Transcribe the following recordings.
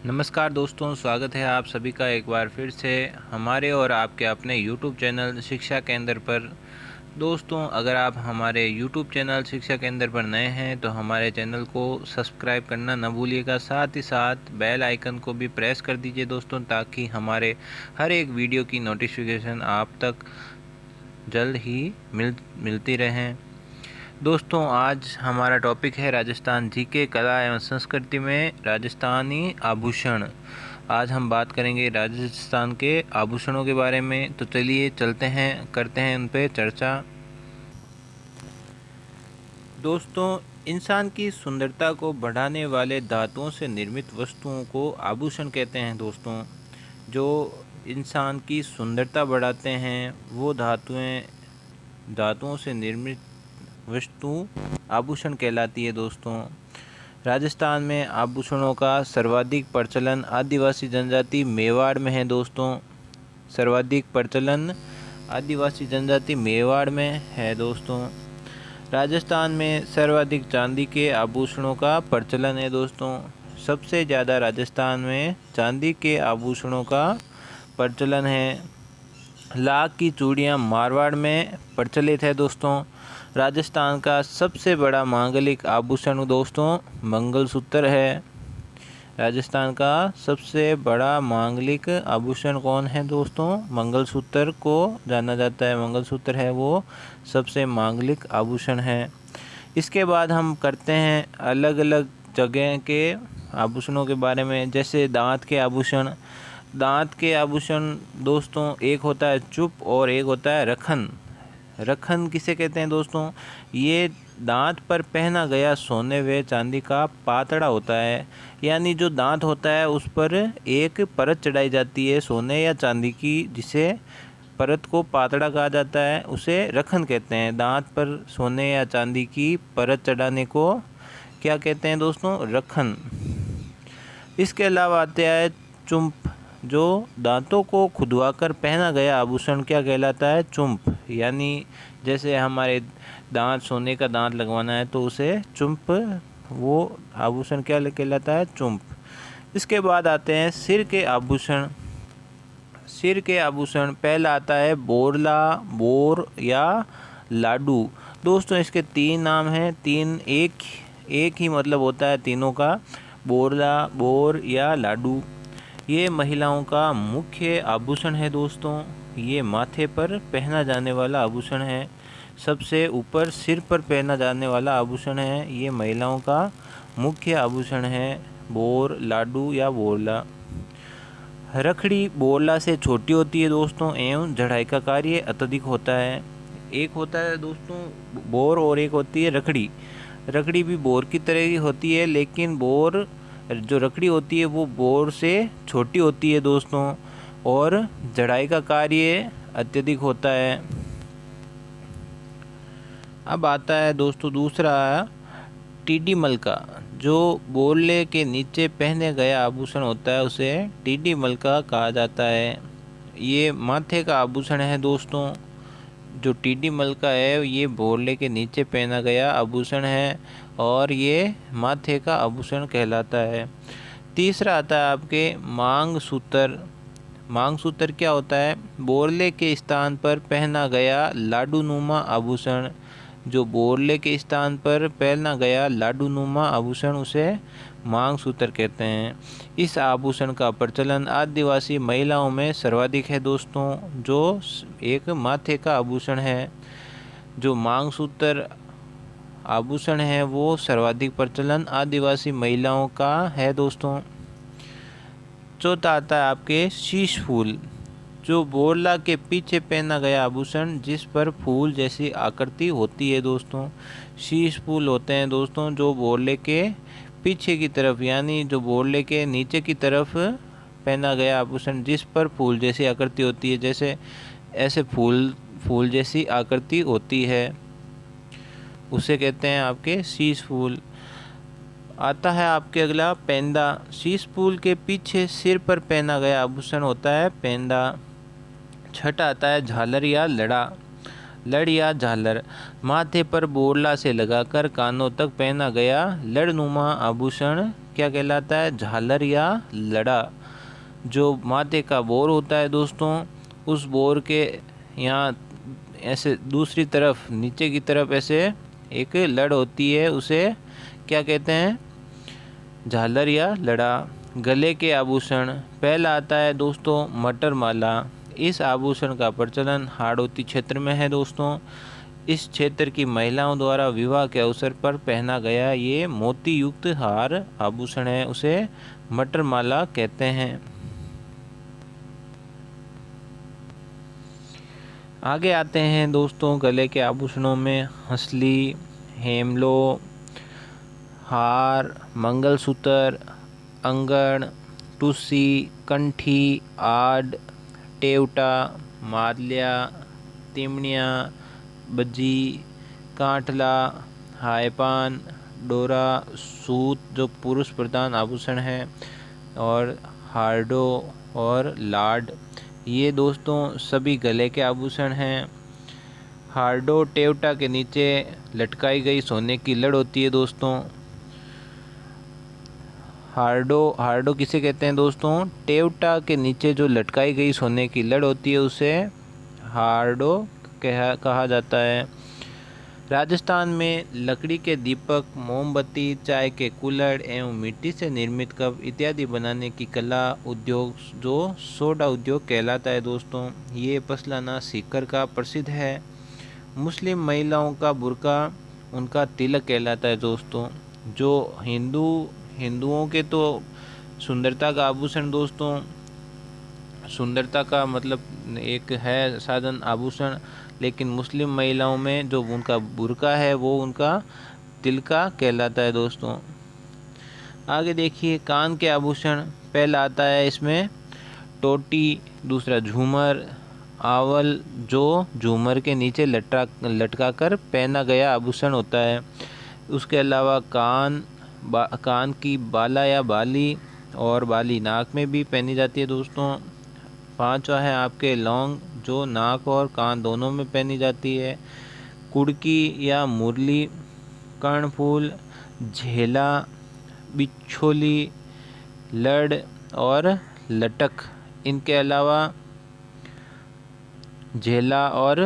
नमस्कार दोस्तों, स्वागत है आप सभी का एक बार फिर से हमारे और आपके अपने यूट्यूब चैनल शिक्षा केंद्र पर। दोस्तों, अगर आप हमारे यूट्यूब चैनल शिक्षा केंद्र पर नए हैं तो हमारे चैनल को सब्सक्राइब करना न भूलिएगा। साथ ही साथ बेल आइकन को भी प्रेस कर दीजिए दोस्तों, ताकि हमारे हर एक वीडियो की नोटिफिकेशन आप तक जल्द ही मिलती रहें। दोस्तों, आज हमारा टॉपिक है राजस्थान जीके कला एवं संस्कृति में राजस्थानी आभूषण। आज हम बात करेंगे राजस्थान के आभूषणों के बारे में। तो चलिए चलते हैं, करते हैं उन पे चर्चा। दोस्तों, इंसान की सुंदरता को बढ़ाने वाले धातुओं से निर्मित वस्तुओं को आभूषण कहते हैं। दोस्तों, जो इंसान की सुंदरता बढ़ाते हैं वो धातुओं से निर्मित वस्तु आभूषण कहलाती है। दोस्तों, राजस्थान में आभूषणों का सर्वाधिक प्रचलन आदिवासी जनजाति मेवाड़ में है। दोस्तों, सर्वाधिक प्रचलन आदिवासी जनजाति मेवाड़ में है। दोस्तों, राजस्थान में सर्वाधिक चांदी के आभूषणों का प्रचलन है। दोस्तों, सबसे ज़्यादा राजस्थान में चांदी के आभूषणों का प्रचलन है। लाख की चूड़ियाँ मारवाड़ में प्रचलित है। दोस्तों, राजस्थान का सबसे बड़ा मांगलिक आभूषण दोस्तों मंगलसूत्र है। राजस्थान का सबसे बड़ा मांगलिक आभूषण कौन है दोस्तों? मंगलसूत्र को जाना जाता है। मंगलसूत्र है वो सबसे मांगलिक आभूषण है। इसके बाद हम करते हैं अलग अलग जगह के आभूषणों के बारे में, जैसे दांत के आभूषण। दांत के आभूषण दोस्तों, एक होता है चुप और एक होता है रखन। रखन किसे कहते हैं दोस्तों? ये दांत पर पहना गया सोने व चांदी का पातड़ा होता है। यानी जो दांत होता है उस पर एक परत चढ़ाई जाती है सोने या चांदी की, जिसे परत को पातड़ा कहा जाता है, उसे रखन कहते हैं। दांत पर सोने या चांदी की परत चढ़ाने को क्या कहते हैं दोस्तों? रखन। इसके अलावा आते हैं चुंप। जो दांतों को खुदवाकर पहना गया आभूषण क्या कहलाता है? चुंप। यानी जैसे हमारे दांत, सोने का दांत लगवाना है तो उसे चुंप, वो आभूषण क्या कहलाता है? चुंप। इसके बाद आते हैं सिर के आभूषण। सिर के आभूषण पहला आता है बोरला, बोर या लाडू। दोस्तों, इसके तीन नाम हैं। तीन एक ही मतलब होता है तीनों का, बोरला, बोर या लाडू। ये महिलाओं का मुख्य आभूषण है। दोस्तों, ये माथे पर पहना जाने वाला आभूषण है। सबसे ऊपर सिर पर पहना जाने वाला आभूषण है। ये महिलाओं का मुख्य आभूषण है, बोर, लाडू या बोरला। रखड़ी बोरला से छोटी होती है दोस्तों, एवं जड़ाई का कार्य अत्यधिक होता है। एक होता है दोस्तों बोर और एक होती है रखड़ी। रखड़ी भी बोर की तरह ही होती है, लेकिन बोर, जो रखड़ी होती है वो बोर से छोटी होती है दोस्तों, और जड़ाई का कार्य अत्यधिक होता है। अब आता है दोस्तों दूसरा टीडी मलका। जो बोरले के नीचे पहने गया आभूषण होता है उसे टीडी मलका कहा जाता है। ये माथे का आभूषण है दोस्तों। जो टीडी मलका है ये बोरले के नीचे पहना गया आभूषण है और ये माथे का आभूषण कहलाता है। तीसरा आता है आपके मांग सूत्र। मांग सूत्र क्या होता है? बोरले के स्थान पर पहना गया लाडूनुमा आभूषण। जो बोरले के स्थान पर पहना गया लाडूनुमा आभूषण उसे मांग सूत्र कहते हैं। इस आभूषण का प्रचलन आदिवासी महिलाओं में सर्वाधिक है दोस्तों। जो एक माथे का आभूषण है, जो मांग सूत्र आभूषण है, वो सर्वाधिक प्रचलन आदिवासी महिलाओं का है दोस्तों। चौथा आता है आपके शीश फूल। जो बोरला के पीछे पहना गया आभूषण जिस पर फूल जैसी आकृति होती है दोस्तों। शीश फूल होते हैं दोस्तों जो बोरले के पीछे की तरफ, यानी जो बोरले के नीचे की तरफ पहना गया आभूषण जिस पर फूल जैसी आकृति होती है, जैसे ऐसे फूल जैसी आकृति होती है, उसे कहते हैं आपके शीश फूल। आता है आपके अगला पेंदा। शीश फूल के पीछे सिर पर पहना गया आभूषण होता है पेंदा। छठा आता है झालर या लड़ा। लड़ या झालर माथे पर बोरला से लगाकर कानों तक पहना गया लड़नुमा आभूषण क्या कहलाता है? झालर या लड़ा। जो माथे का बोर होता है दोस्तों, उस बोर के यहाँ ऐसे दूसरी तरफ नीचे की तरफ ऐसे एक लड़ होती है, उसे क्या कहते हैं? झालर या लड़ा। गले के आभूषण, पहला आता है दोस्तों मटर माला। इस आभूषण का प्रचलन हाड़ौती क्षेत्र में है दोस्तों। इस क्षेत्र की महिलाओं द्वारा विवाह के अवसर पर पहना गया ये मोती युक्त हार आभूषण है, उसे मटर माला कहते हैं। आगे आते हैं दोस्तों गले के आभूषणों में हंसली, हेमलो, हार, मंगलसूत्र, अंगड़, टूसी, कंठी, आड, टेवटा, माल्या, तिमड़िया, बजी, कांठला, हायपान, डोरा, सूत जो पुरुष प्रधान आभूषण है, और हार्डो और लाड, ये दोस्तों सभी गले के आभूषण हैं। हार्डो टेवटा के नीचे लटकाई गई सोने की लड़ होती है दोस्तों। हार्डो किसे कहते हैं दोस्तों? टेवटा के नीचे जो लटकाई गई सोने की लड़ होती है उसे हार्डो कहा जाता है। राजस्थान में लकड़ी के दीपक, मोमबत्ती, चाय के कुल्हड़ एवं मिट्टी से निर्मित कप इत्यादि बनाने की कला उद्योग जो सोडा उद्योग कहलाता है दोस्तों। ये पसलाना सीकर का प्रसिद्ध है। मुस्लिम महिलाओं का बुर्का उनका तिलक कहलाता है दोस्तों। जो हिंदुओं के तो सुंदरता का आभूषण दोस्तों, सुंदरता का मतलब एक है साधन आभूषण, लेकिन मुस्लिम महिलाओं में जो उनका बुर्का है वो उनका तिलका कहलाता है दोस्तों। आगे देखिए कान के आभूषण, पहला आता है इसमें टोटी, दूसरा झूमर, आवल जो झूमर के नीचे लटका कर पहना गया आभूषण होता है। उसके अलावा कान की बाला या बाली, और बाली नाक में भी पहनी जाती है दोस्तों। पांचवा है आपके लौंग जो नाक और कान दोनों में पहनी जाती है। कुड़की या मुरली, कर्णफूल, झेला, बिछोली, लड़ और लटक। इनके अलावा झेला और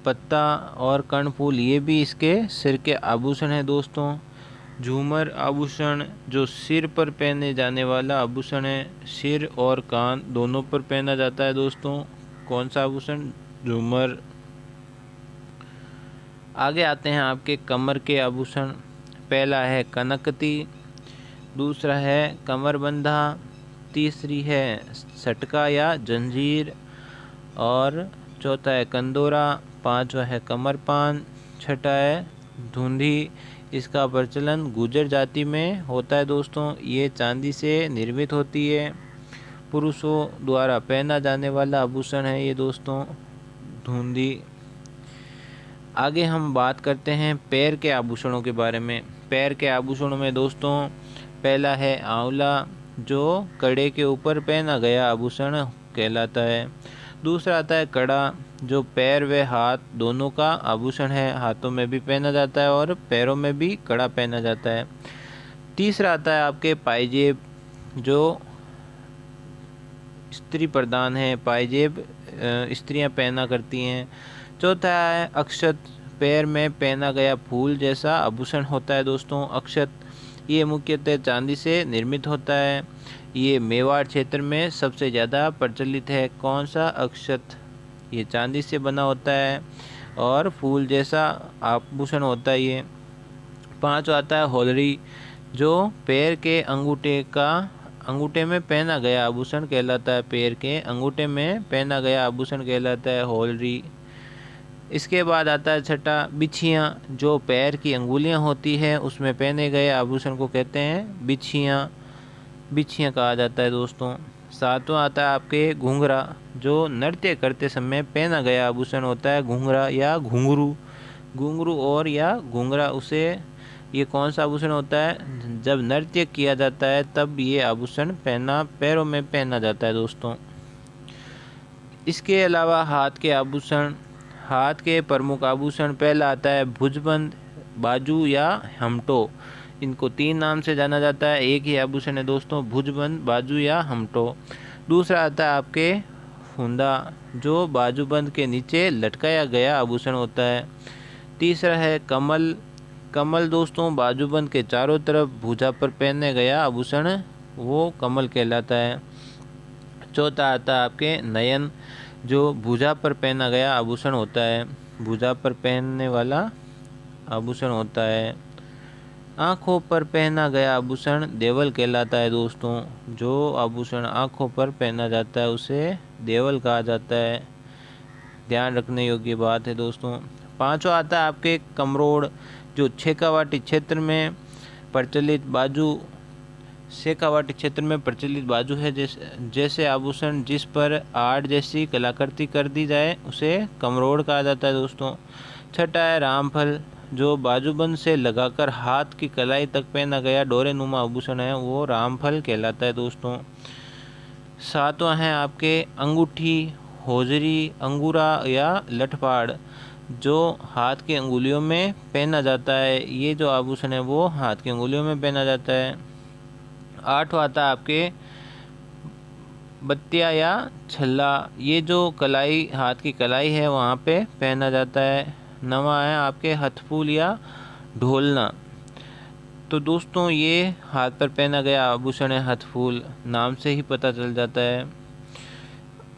पत्ता और कर्णफूल ये भी इसके सिर के आभूषण है दोस्तों। झूमर आभूषण जो सिर पर पहने जाने वाला आभूषण है, सिर और कान दोनों पर पहना जाता है दोस्तों। कौन सा आभूषण? झूमर। आगे आते हैं आपके कमर के आभूषण, पहला है कनकती, दूसरा है कमरबंधा, तीसरी है सटका या जंजीर, और चौथा है कंदोरा, पांचवा है कमरपान, छठा है धुंधी। इसका प्रचलन गुर्जर जाति में होता है दोस्तों। ये चांदी से निर्मित होती है। पुरुषों द्वारा पहना जाने वाला आभूषण है ये दोस्तों धुंधी। आगे हम बात करते हैं पैर के आभूषणों के बारे में। पैर के आभूषणों में दोस्तों पहला है आंवला जो कड़े के ऊपर पहना गया आभूषण कहलाता है। दूसरा आता है कड़ा जो पैर व हाथ दोनों का आभूषण है, हाथों में भी पहना जाता है और पैरों में भी कड़ा पहना जाता है। तीसरा आता है आपके पायजेब जो स्त्री प्रधान है, पायजेब स्त्रियां पहना करती हैं। चौथा है अक्षत, पैर में पहना गया फूल जैसा आभूषण होता है दोस्तों अक्षत। ये मुख्यतः चांदी से निर्मित होता है। ये मेवाड़ क्षेत्र में सबसे ज़्यादा प्रचलित है। कौन सा? अक्षत। ये चांदी से बना होता है और फूल जैसा आभूषण होता है ये। पांचवा आता है होलरी जो पैर के अंगूठे में पहना गया आभूषण कहलाता है। पैर के अंगूठे में पहना गया आभूषण कहलाता है होलरी। इसके बाद आता है छठा बिछियाँ जो पैर की अंगुलियाँ होती है उसमें पहने गए आभूषण को कहते हैं बिछियाँ कहा जाता है दोस्तों। सातवां आता है आपके घुंघरा जो नृत्य करते समय पहना गया आभूषण होता है घुंघरा या घुंघरू और या घुंघरा। उसे ये कौन सा आभूषण होता है? जब नृत्य किया जाता है तब ये आभूषण पैरों में पहना जाता है दोस्तों। इसके अलावा हाथ के आभूषण, हाथ के प्रमुख आभूषण पहला आता है भुजबंद, बाजू या हमटो। इनको 3 नाम से जाना जाता है। एक ही आभूषण है दोस्तों, भुजबंद, बाजू या हमटो। दूसरा आता है आपके फुंदा, जो बाजूबंद के नीचे लटकाया गया आभूषण होता है। तीसरा है कमल। कमल दोस्तों बाजूबंद के चारों तरफ भुजा पर पहने गया आभूषण, वो कमल कहलाता है। चौथा आता है आपके नयन, जो भुजा पर पहना गया आभूषण होता है, भुजा पर पहनने वाला आभूषण होता है। आँखों पर पहना गया आभूषण देवल कहलाता है दोस्तों। जो आभूषण आँखों पर पहना जाता है उसे देवल कहा जाता है। ध्यान रखने योग्य बात है दोस्तों। पांचवा आता है आपके कमरोड़, जो शेखावाटी क्षेत्र में प्रचलित बाजू है। जैसे आभूषण जिस पर आर्ट जैसी कलाकृति कर दी जाए उसे कमरोड़ कहा जाता है दोस्तों। छठा है रामफल, जो बाजूबंद से लगाकर हाथ की कलाई तक पहना गया डोरेनुमा आभूषण है, वो रामफल कहलाता है दोस्तों। सातवां है आपके अंगूठी, होजरी, अंगूरा या लठपाड़, जो हाथ की अंगुलियों में पहना जाता है। ये जो आभूषण है वो हाथ की अंगुलियों में पहना जाता है। आठवां आता है आपके बत्तिया या छल्ला, ये जो कलाई, हाथ की कलाई है वहाँ पे पहना जाता है। नवा है आपके हथफूल या ढोलना। तो दोस्तों ये हाथ पर पहना गया आभूषण है हथफूल, नाम से ही पता चल जाता है।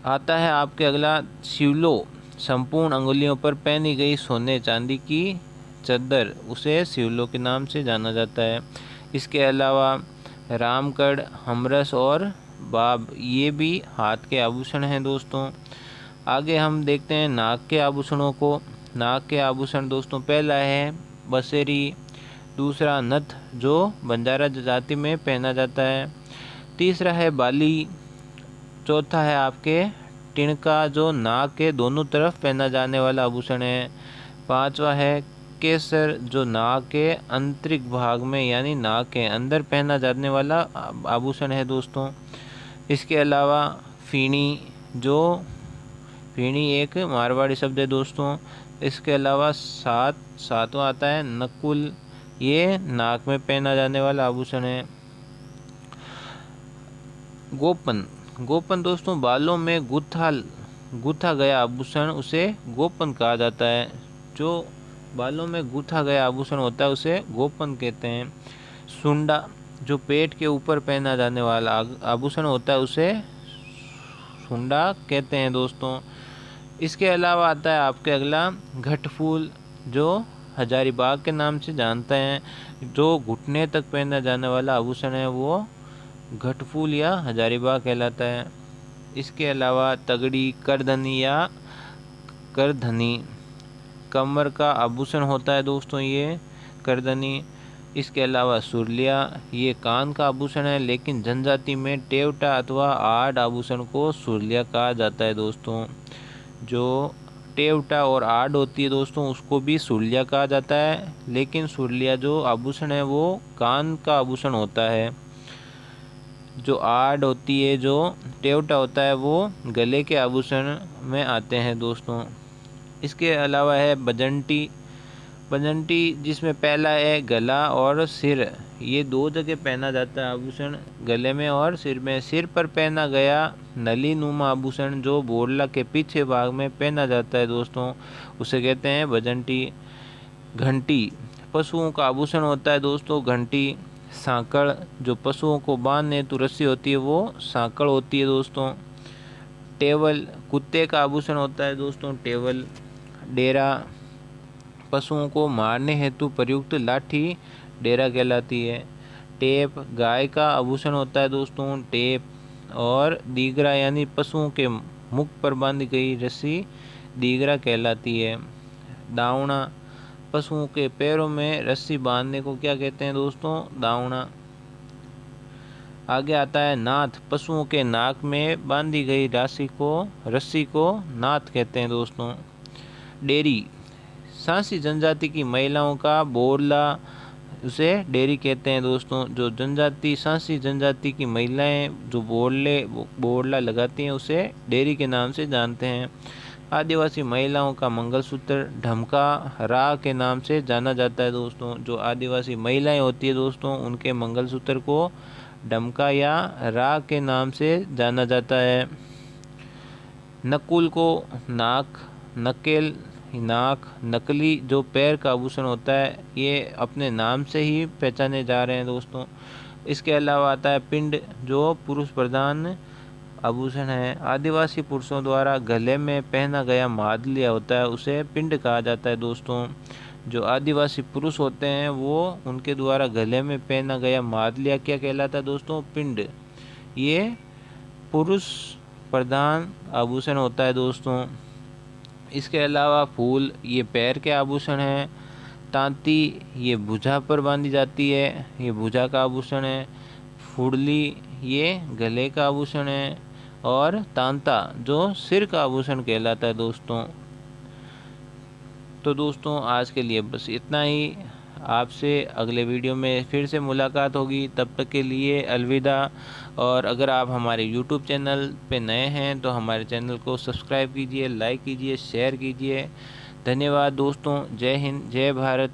आता है आपके अगला शिवलो, संपूर्ण अंगुलियों पर पहनी गई सोने चांदी की चद्दर, उसे शिवलो के नाम से जाना जाता है। इसके अलावा रामकड़, हमरस और बाब, ये भी हाथ के आभूषण हैं दोस्तों। आगे हम देखते हैं नाक के आभूषणों को। नाक के आभूषण दोस्तों, पहला है बसेरी, दूसरा नथ, जो बंजारा जाति में पहना जाता है। तीसरा है बाली। चौथा है आपके टिणका, जो नाक के दोनों तरफ पहना जाने वाला आभूषण है। पांचवा है केसर, जो नाक के आंतरिक भाग में यानी नाक के अंदर पहना जाने वाला आभूषण है दोस्तों। इसके अलावा फीणी, जो फीणी एक मारवाड़ी शब्द है दोस्तों। इसके अलावा सातवां आता है नकुल, ये नाक में पहना जाने वाला आभूषण है। गोपन दोस्तों, बालों में गूथा गया आभूषण, उसे गोपन कहा जाता है। जो बालों में गूथा गया आभूषण होता है उसे गोपन कहते हैं। सुंडा, जो पेट के ऊपर पहना जाने वाला आभूषण होता है उसे सुंडा कहते हैं दोस्तों। इसके अलावा आता है आपके अगला घटफूल, जो हजारीबाग के नाम से जानते हैं। जो घुटने तक पहना जाने वाला आभूषण है वो घटफूल या हजारीबाग कहलाता है। इसके अलावा तगड़ी, करधनी या करधनी, कमर का आभूषण होता है दोस्तों ये करधनी। इसके अलावा सुरलिया, ये कान का आभूषण है, लेकिन जनजाति में टेवटा अथवा आड़ आभूषण को सुरलिया कहा जाता है दोस्तों। जो टेवटा और आड़ होती है दोस्तों उसको भी सुरलिया कहा जाता है, लेकिन सुरलिया जो आभूषण है वो कान का आभूषण होता है। जो आड़ होती है, जो टेवटा होता है, वो गले के आभूषण में आते हैं दोस्तों। इसके अलावा है बजंटी, जिसमें पहला है गला और सिर, ये दो जगह पहना जाता है आभूषण, गले में और सिर में। सिर पर पहना गया नली नुमा आभूषण, जो बोरला के पीछे भाग में पहना जाता है दोस्तों, उसे कहते हैं बजंटी। घंटी, पशुओं का आभूषण होता है दोस्तों घंटी। सांकड़, जो पशुओं को बांधने हेतु रस्सी होती है वो सांकड़ होती है दोस्तों। टेवल, कुत्ते का आभूषण होता है दोस्तों टेवल। डेरा, पशुओं को मारने हेतु प्रयुक्त लाठी डेरा कहलाती है। टेप, गाय का आभूषण होता है दोस्तों टेप। और दीगरा, यानी पशुओं के मुख पर बांधी गई रस्सी दीगरा कहलाती है। दावना, पशुओं के पैरों में रस्सी बांधने को क्या कहते हैं दोस्तों दावना। आगे आता है नाथ, पशुओं के नाक में बांधी गई रस्सी को नाथ कहते हैं दोस्तों। डेरी, सांसी जनजाति की महिलाओं का बोरला, उसे डेरी कहते हैं दोस्तों। जो सांसी जनजाति की महिलाएं जो बोरला लगाती हैं उसे डेरी के नाम से जानते हैं। आदिवासी महिलाओं का मंगलसूत्र ढमका रा के नाम से जाना जाता है दोस्तों। जो आदिवासी महिलाएं होती है दोस्तों, उनके मंगलसूत्र को ढमका या रा के नाम से जाना जाता है। नकुल को नाक, नकेल, नाक, नकली जो पैर का आभूषण होता है, ये अपने नाम से ही पहचाने जा रहे हैं दोस्तों। इसके अलावा आता है पिंड, जो पुरुष प्रधान आभूषण है। आदिवासी पुरुषों द्वारा गले में पहना गया मादलिया होता है, उसे पिंड कहा जाता है दोस्तों। जो आदिवासी पुरुष होते हैं वो उनके द्वारा गले में पहना गया मादलिया क्या कहलाता है दोस्तों? पिंड। ये पुरुष प्रधान आभूषण होता है दोस्तों। इसके अलावा फूल, ये पैर के आभूषण हैं। तांती, ये भुजा पर बांधी जाती है, ये भुजा का आभूषण है। फुड़ली, ये गले का आभूषण है। और तांता जो सिर का आभूषण कहलाता है दोस्तों। तो दोस्तों आज के लिए बस इतना ही। आपसे अगले वीडियो में फिर से मुलाकात होगी, तब तक के लिए अलविदा। और अगर आप हमारे YouTube चैनल पे नए हैं तो हमारे चैनल को सब्सक्राइब कीजिए, लाइक कीजिए, शेयर कीजिए। धन्यवाद दोस्तों। जय हिंद, जय भारत।